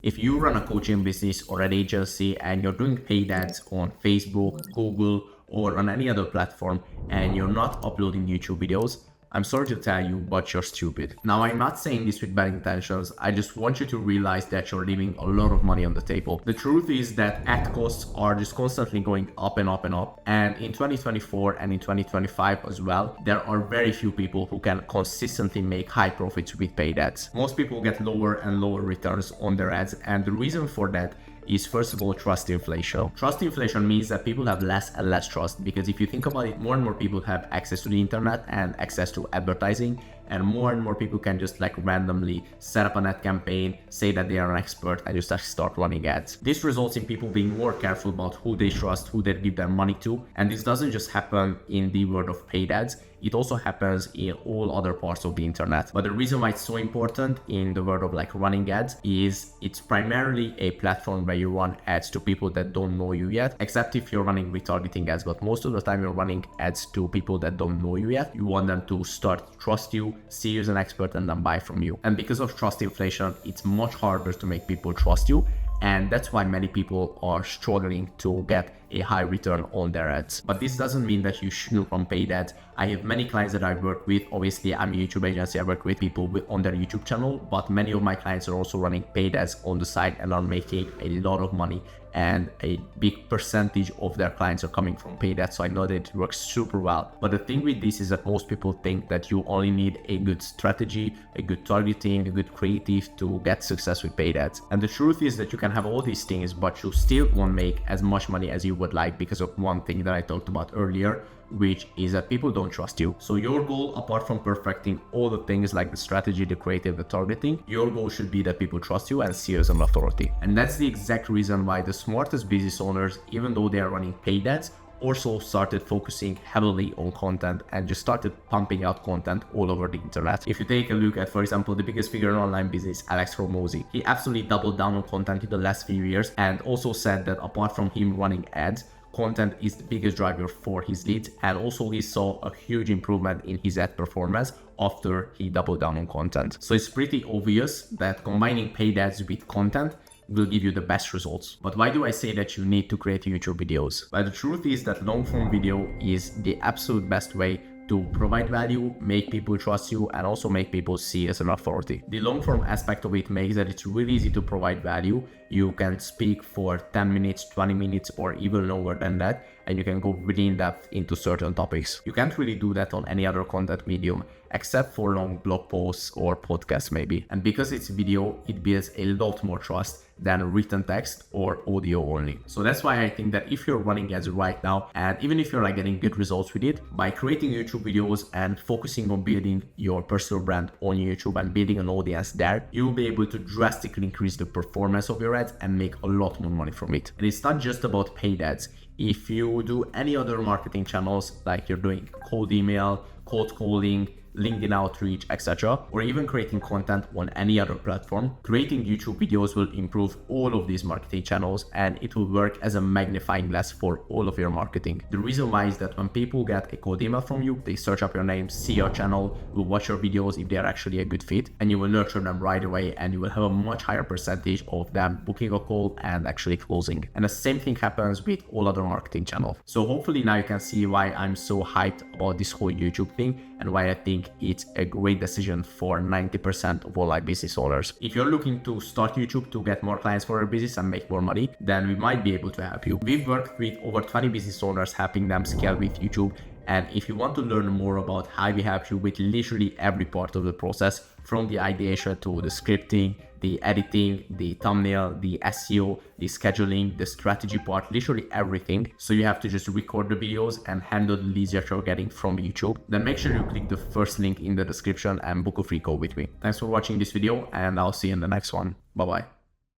If you run a coaching business or an agency and you're doing paid ads on Facebook, Google, or on any other platform and you're not uploading YouTube videos, I'm sorry to tell you, but you're stupid. Now, I'm not saying this with bad intentions. I just want you to realize that you're leaving a lot of money on the table. The truth is that ad costs are just constantly going up and up and up. And in 2024 and in 2025 as well, there are very few people who can consistently make high profits with paid ads. Most people get lower and lower returns on their ads. And the reason for that is, first of all, trust inflation. Trust inflation means that people have less and less trust, because if you think about it, more and more people have access to the internet and access to advertising, and more people can just randomly set up an ad campaign, say that they are an expert, and just start running ads. This results in people being more careful about who they trust, who they give their money to. And this doesn't just happen in the world of paid ads, it also happens in all other parts of the internet. But the reason why it's so important in the world of running ads is it's primarily a platform where you run ads to people that don't know you yet, except if you're running retargeting ads. But most of the time you're running ads to people that don't know you yet. You want them to start to trust you, see you as an expert, and then buy from you. And because of trust inflation, it's much harder to make people trust you. And that's why many people are struggling to get a high return on their ads. But this doesn't mean that you shouldn't run paid ads. I have many clients that I work with. Obviously, I'm a YouTube agency. I work with people on their YouTube channel, but many of my clients are also running paid ads on the side and are making a lot of money. And a big percentage of their clients are coming from paid ads. So I know that it works super well. But the thing with this is that most people think that you only need a good strategy, a good targeting, a good creative to get success with paid ads. And the truth is that you can have all these things, but you still won't make as much money as you would like, because of one thing that I talked about earlier, which is that people don't trust you. So your goal, apart from perfecting all the things like the strategy, the creative, the targeting, your goal should be that people trust you and see you as an authority. And that's the exact reason why the smartest business owners, even though they are running paid ads, also started focusing heavily on content and just started pumping out content all over the internet. If you take a look at, for example, the biggest figure in online business, Alex Hormozi, he absolutely doubled down on content in the last few years, and also said that apart from him running ads, content is the biggest driver for his leads. And also he saw a huge improvement in his ad performance after he doubled down on content. So it's pretty obvious that combining paid ads with content will give you the best results. But why do I say that you need to create YouTube videos? Well, the truth is that long form video is the absolute best way to provide value, make people trust you, and also make people see you as an authority. The long form aspect of it makes that it's really easy to provide value. You can speak for 10 minutes, 20 minutes, or even longer than that, and you can go really in depth into certain topics. You can't really do that on any other content medium, except for long blog posts or podcasts maybe. And because it's video, it builds a lot more trust than written text or audio only. So that's why I think that if you're running ads right now, and even if you're getting good results with it, by creating YouTube videos and focusing on building your personal brand on YouTube and building an audience there, you'll be able to drastically increase the performance of your ads and make a lot more money from it. And it's not just about paid ads. If you do any other marketing channels, like you're doing cold email, cold calling, LinkedIn outreach, etc., or even creating content on any other platform, creating YouTube videos will improve all of these marketing channels, and it will work as a magnifying glass for all of your marketing. The reason why is that when people get a cold email from you, they search up your name, see your channel, will watch your videos if they are actually a good fit, and you will nurture them right away, and you will have a much higher percentage of them booking a call and actually closing. And the same thing happens with all other marketing channels. So hopefully now you can see why I'm so hyped about this whole YouTube thing, and why I think it's a great decision for 90% of online business owners. If you're looking to start YouTube to get more clients for your business and make more money, then we might be able to help you. We've worked with over 20 business owners, helping them scale with YouTube. And if you want to learn more about how we help you with literally every part of the process, from the ideation to the scripting, the editing, the thumbnail, the SEO, the scheduling, the strategy part, literally everything. So you have to just record the videos and handle the leads that you're getting from YouTube. Then make sure you click the first link in the description and book a free call with me. Thanks for watching this video, and I'll see you in the next one. Bye-bye.